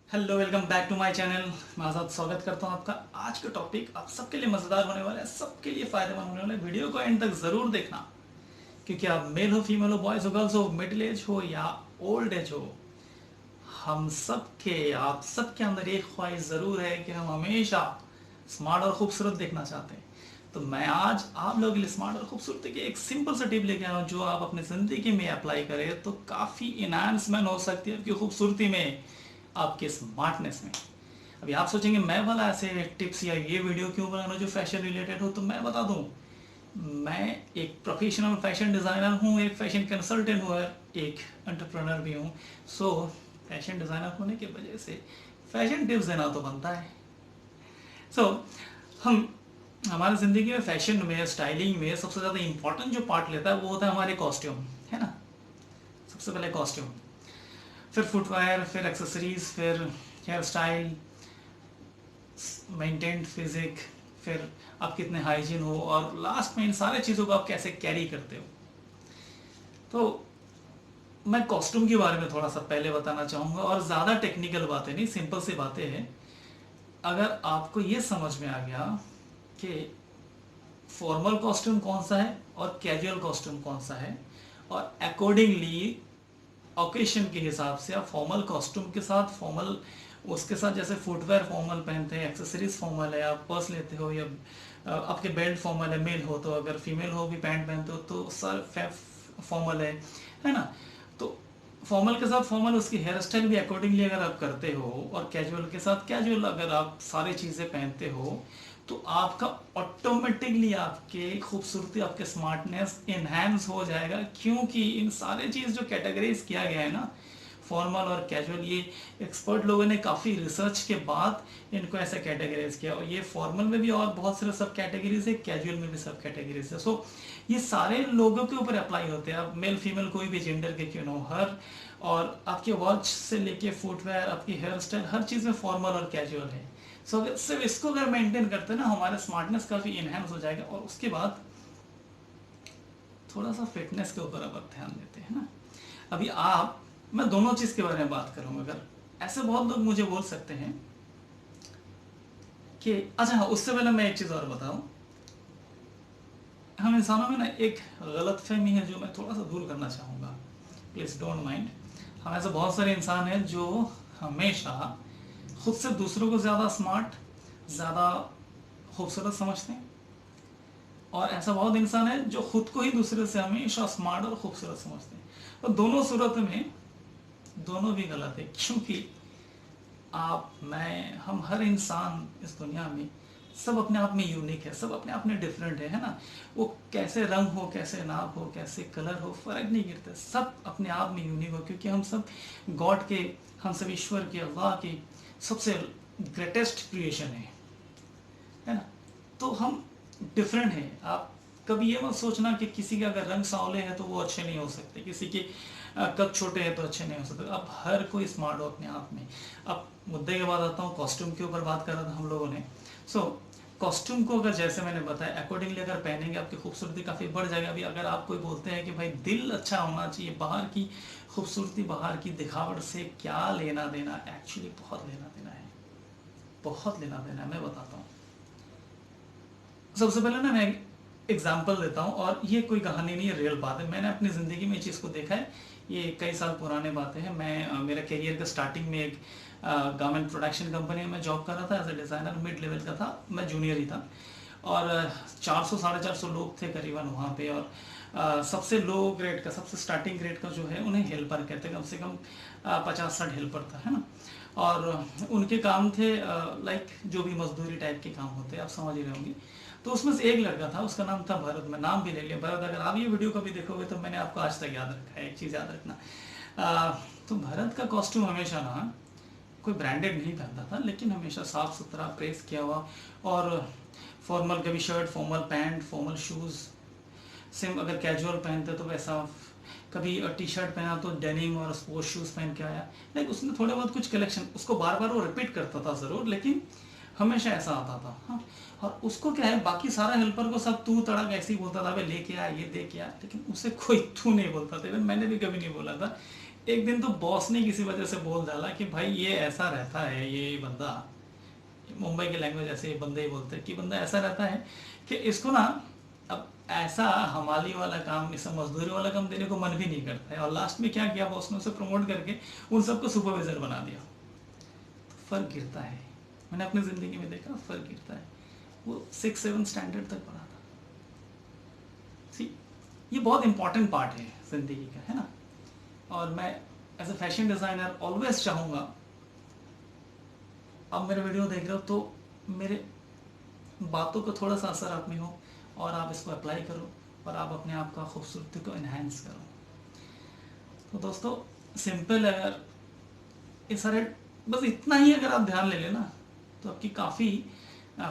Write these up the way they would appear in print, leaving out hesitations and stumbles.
Hello, welcome back to my channel. मैं आज़ाद स्वागत करता हूं आपका। आज का टॉपिक आप सबके लिए मज़ेदार होने वाला है, सबके लिए फ़ायदेमंद होने वाला है। वीडियो को एंड तक ज़रूर देखना, क्योंकि आप मेल हो, फीमेल हो, बॉयज़ हो, गर्ल्स हो, मिडिल एज हो या ओल्ड एज हो, हम सब के आप सबके अंदर एक ख्वाहिश ज़रूर है कि हम हमेशा स्मार्ट और खूबसूरत देखना चाहते हैं। तो मैं आज आप लोगों के लिए स्मार्ट और खूबसूरती की एक सिंपल सा टिप लेके आया हूँ, जो आप अपनी ज़िंदगी में अप्लाई करें तो काफ़ी इन्हांसमेंट हो सकती है आपकी खूबसूरती में, आपके स्मार्टनेस में। अभी आप सोचेंगे मैं भला ऐसे टिप्स या ये वीडियो क्यों बनाना जो फैशन रिलेटेड हो, तो मैं बता दूं, मैं एक प्रोफेशनल फैशन डिज़ाइनर हूँ, एक फैशन कंसल्टेंट हूँ और एक एंटरप्रेन्योर भी हूँ। सो फैशन डिज़ाइनर होने की वजह से फैशन टिप्स देना तो बनता है। सो हम हमारी ज़िंदगी में फैशन में, स्टाइलिंग में सबसे ज़्यादा इंपॉर्टेंट जो पार्ट लेता है वो होता है हमारे कॉस्ट्यूम, है ना। सबसे पहले कॉस्ट्यूम, फिर फुटवेयर, फिर एक्सेसरीज, फिर हेयर स्टाइल, मेंटेन्ड फिजिक, फिर आप कितने हाइजीन हो, और लास्ट में इन सारे चीज़ों को आप कैसे कैरी करते हो। तो मैं कॉस्ट्यूम के बारे में थोड़ा सा पहले बताना चाहूँगा, और ज़्यादा टेक्निकल बातें नहीं, सिंपल सी बातें हैं। अगर आपको ये समझ में आ गया कि फॉर्मल कॉस्ट्यूम कौन सा है और कैजुअल कॉस्ट्यूम कौन सा है, और अकॉर्डिंगली ओकेशन के हिसाब से आप फॉर्मल कॉस्ट्यूम के साथ फॉर्मल, उसके साथ जैसे फुटवेयर फॉर्मल पहनते हैं, एक्सेसरीज फॉर्मल है, आप पर्स लेते हो, या आपके बेल्ट फॉर्मल है, मेल हो तो, अगर फीमेल हो भी पैंट पहनते हो तो सर फॉर्मल है ना। तो फॉर्मल के साथ फॉर्मल, उसकी हेयर स्टाइल भी अकॉर्डिंगली अगर आप करते हो, और कैजुअल के साथ कैजुअल अगर आप सारी चीज़ें पहनते हो, तो आपका ऑटोमेटिकली आपके खूबसूरती, आपके स्मार्टनेस इन्हांस हो जाएगा, क्योंकि इन सारे चीज़ जो कैटेगराइज किया गया है ना, फॉर्मल और कैजुअल, ये एक्सपर्ट लोगों ने काफ़ी रिसर्च के बाद इनको ऐसे कैटेगराइज किया। और ये फॉर्मल में भी और बहुत सारे सब कैटेगरीज है, कैजुअल में भी सब कैटेगरीज है। सो ये सारे लोगों के ऊपर अप्लाई होते हैं, आप मेल फीमेल कोई भी जेंडर के क्यों ना हो, हर, और आपके वॉच से लेके फुटवेयर, आपकी हेयर स्टाइल, हर चीज़ में फॉर्मल और कैजुअल है। सो सिर्फ इसको अगर मेंटेन करते हैं ना, हमारा स्मार्टनेस काफ़ी इनहेंस हो जाएगा। और उसके बाद थोड़ा सा फिटनेस के ऊपर अब ध्यान देते हैं ना। अभी आप, मैं दोनों चीज़ के बारे में बात करूँगा। अगर ऐसे बहुत लोग मुझे बोल सकते हैं कि अच्छा हाँ, उससे पहले मैं एक चीज़ और बताऊँ। हम इंसानों में ना एक गलत फहमी है जो मैं थोड़ा सा दूर करना चाहूँगा, प्लीज़ डोंट माइंड। हम ऐसे बहुत सारे इंसान हैं जो हमेशा खुद से दूसरों को ज़्यादा स्मार्ट, ज़्यादा खूबसूरत समझते हैं, और ऐसा बहुत इंसान है जो खुद को ही दूसरे से हमेशा स्मार्ट और खूबसूरत समझते हैं। और दोनों सूरत में दोनों भी गलत है, क्योंकि आप, मैं, हम हर इंसान इस दुनिया में सब अपने आप में यूनिक है, सब अपने आप में डिफरेंट है ना। वो कैसे रंग हो, कैसे नाप हो, कैसे कलर हो, फर्क नहीं करता, सब अपने आप में यूनिक हो, क्योंकि हम सब गॉड के, हम सब ईश्वर के, अल्लाह की सबसे ग्रेटेस्ट क्रिएशन है ना। तो हम डिफरेंट हैं। आप कभी ये मत सोचना कि किसी के अगर रंग सांवले हैं तो वो अच्छे नहीं हो सकते, किसी के कद छोटे हैं तो अच्छे नहीं हो सकते। अब हर कोई स्मार्ट हो अपने आप में। अब मुद्दे के बाद आता हूँ, कॉस्ट्यूम के ऊपर बात कर रहा था हम लोगों ने। सो कॉस्ट्यूम को अगर जैसे मैंने बताया अकॉर्डिंगली अगर पहनेंगे, आपकी खूबसूरती काफ़ी बढ़ जाएगा। अभी अगर आप कोई बोलते हैं कि भाई दिल अच्छा होना चाहिए, बाहर की खूबसूरती, बाहर की दिखावट से क्या लेना देना, एक्चुअली बहुत लेना देना है, बहुत लेना देना है। मैं बताता हूँ। सबसे पहले ना मैं एग्जाम्पल देता हूँ, और ये कोई कहानी नहीं है, रियल बात है। मैंने अपनी ज़िंदगी में इस चीज़ को देखा है। ये कई साल पुराने बातें हैं। मैं मेरा करियर का स्टार्टिंग में एक गारमेंट प्रोडक्शन कंपनी में जॉब कर रहा था as a designer, mid level का था, मैं जूनियर ही था। और 400 450 लोग थे करीबन वहाँ पे। और सबसे लो ग्रेड का, सबसे स्टार्टिंग ग्रेड का जो है, उन्हें हेल्पर कहते हैं। कम से कम 50-60 हेल्पर था, है ना। और उनके काम थे लाइक जो भी मजदूरी टाइप के काम होते हैं, आप समझ ही रहे होंगे। तो उसमें से एक लड़का था, उसका नाम था भरत। मैं नाम भी ले लिया, भरत। अगर आप ये वीडियो कभी देखोगे तो मैंने आपको आज तक याद रखा है, एक चीज़ याद रखना। तो भरत का कॉस्ट्यूम हमेशा ना कोई ब्रांडेड नहीं पहनता था, लेकिन हमेशा साफ सुथरा, प्रेस किया हुआ, और फॉर्मल, कभी shirt, formal pant, formal shoes, same अगर कैजुअल पहनते तो वैसा, कभी टी शर्ट पहना तो डेनिम और स्पोर्ट्स शूज़ पहन के आया। लाइक उसमें थोड़े बहुत कुछ कलेक्शन, उसको बार बार वो रिपीट करता था ज़रूर, लेकिन हमेशा ऐसा आता था। हाँ, और उसको क्या है, बाकी सारा हेल्पर को सब तू तड़क ऐसे ही बोलता था, भाई लेके आ, ये दे के आ, लेकिन उसे कोई तू नहीं बोलता था। इवन मैंने भी कभी नहीं बोला था एक दिन तो बॉस ने किसी वजह से बोल डाला कि भाई ये ऐसा रहता है, ये बंदा, मुंबई की लैंग्वेज ऐसे ये बंदे ही बोलते हैं कि बंदा ऐसा रहता है कि इसको ना अब ऐसा हमाली वाला काम, इसे मजदूरी वाला काम देने को मन भी नहीं करता है। और लास्ट में क्या किया बॉस ने, उसे प्रमोट करके उन सबको सुपरवाइजर बना दिया। तो फर्क गिरता है, मैंने अपनी ज़िंदगी में देखा फर्क गिरता है। वो 6-7 स्टैंडर्ड तक पढ़ा था। सी, ये बहुत इंपॉर्टेंट पार्ट है ज़िंदगी का, है ना। और मैं as a fashion designer always चाहूँगा, आप मेरे वीडियो देख रहे हो तो मेरे बातों का थोड़ा सा असर आप में हो और आप इसको अप्लाई करो और आप अपने आप का खूबसूरती को इन्हांस करो। तो दोस्तों सिंपल, अगर ये सारे बस इतना ही अगर आप ध्यान ले लेना तो आपकी काफ़ी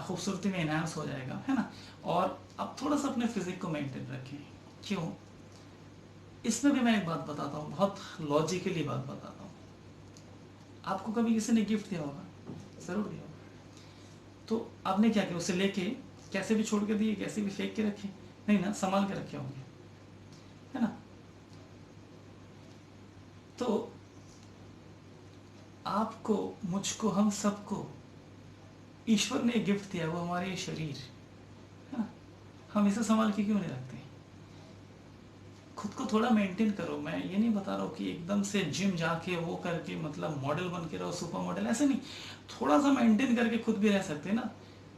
खूबसूरती में इन्हांस हो जाएगा, है ना। और आप थोड़ा सा अपने फिजिक को मेंटेन रखें। क्यों, इसमें भी मैं एक बात बताता हूँ, बहुत लॉजिकली बात बताता हूँ। आपको कभी किसी ने गिफ्ट दिया होगा, ज़रूर दिया होगा, तो आपने क्या किया, उसे लेके कैसे भी छोड़ के दिए, कैसे भी फेंक के रखे, नहीं ना, संभाल के रखे होंगे, है ना। तो आपको, मुझको, हम सबको ईश्वर ने एक गिफ्ट दिया, वो हमारे ये शरीर, है ना। हम इसे संभाल के क्यों नहीं रखते। खुद को थोड़ा मेंटेन करो। मैं ये नहीं बता रहा हूँ कि एकदम से जिम जाके वो करके मतलब मॉडल बन के रहो, सुपर मॉडल, ऐसे नहीं। थोड़ा सा मेंटेन करके खुद भी रह सकते हैं ना,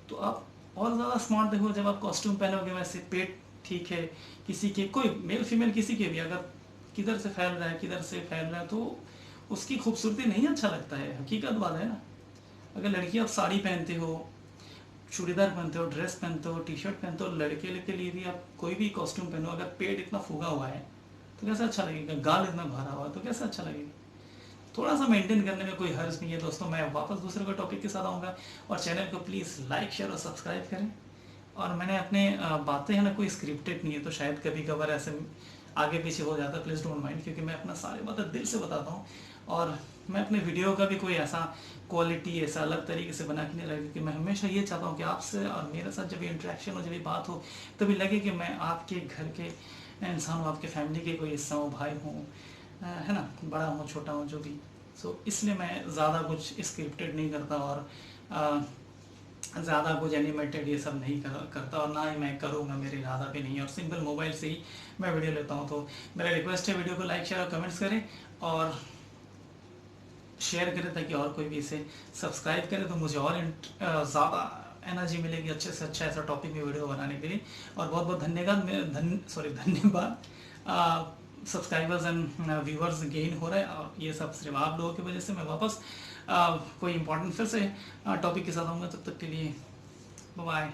तो आप और ज़्यादा स्मार्ट देखो। जब आप कॉस्ट्यूम पहनोगे वैसे पेट ठीक है, किसी के, कोई मेल फीमेल किसी के भी, अगर किधर से फैल रहा है किधर से फैल रहा है तो उसकी खूबसूरती नहीं अच्छा लगता है, हकीकत बात है ना। अगर लड़की आप साड़ी पहनते हो, चूड़ीदार पहनते हो, ड्रेस पहनते हो, टी शर्ट पहनते हो, लड़के के लिए भी आप कोई भी कॉस्ट्यूम पहनो, अगर पेट इतना फूगा हुआ है तो कैसा अच्छा लगेगा, गाल इतना भरा हुआ है तो कैसा अच्छा लगेगा। थोड़ा सा मेंटेन करने में कोई हर्ज नहीं है दोस्तों। मैं वापस दूसरे को टॉपिक के साथ आऊँगा, और चैनल को प्लीज़ लाइक शेयर और सब्सक्राइब करें। और मैंने अपने बातें है ना, कोई स्क्रिप्टेड नहीं है, तो शायद कभी कभार ऐसे आगे पीछे हो जाता है, प्लीज़ डोंट माइंड, क्योंकि मैं अपना सारी बातें दिल से बताता हूँ। और मैं अपने वीडियो का भी कोई ऐसा क्वालिटी ऐसा अलग तरीके से बना के नहीं लगे, क्योंकि मैं हमेशा ये चाहता हूँ कि आपसे और मेरे साथ जब ये इंटरेक्शन हो, जब ये बात हो, तभी लगे कि मैं आपके घर के इंसान हूँ, आपके फैमिली के कोई हिस्सा हूँ, भाई हूँ, है ना, बड़ा हूँ छोटा हूँ जो भी। सो इसलिए मैं ज़्यादा कुछ स्क्रिप्टेड नहीं करता, और ज़्यादा कुछ एनिमेटेड ये सब नहीं करता, और ना ही मैं करूँगा, मेरे इरादा भी नहीं है। और सिंपल मोबाइल से ही मैं वीडियो लेता हूँ। तो मेरा रिक्वेस्ट है, वीडियो को लाइक शेयर और कमेंट्स करें और शेयर करें, ताकि और कोई भी इसे सब्सक्राइब करे, तो मुझे और ज़्यादा एनर्जी मिलेगी अच्छे से अच्छा ऐसा टॉपिक में वीडियो बनाने के लिए। और बहुत बहुत धन्यवाद। सब्सक्राइबर्स एंड व्यूअर्स गेन हो रहा है, और ये सब सिर्फ आप लोगों की वजह से। मैं वापस कोई इंपॉर्टेंट फिर से टॉपिक के साथ आऊँगा, तब तक के लिए बाय।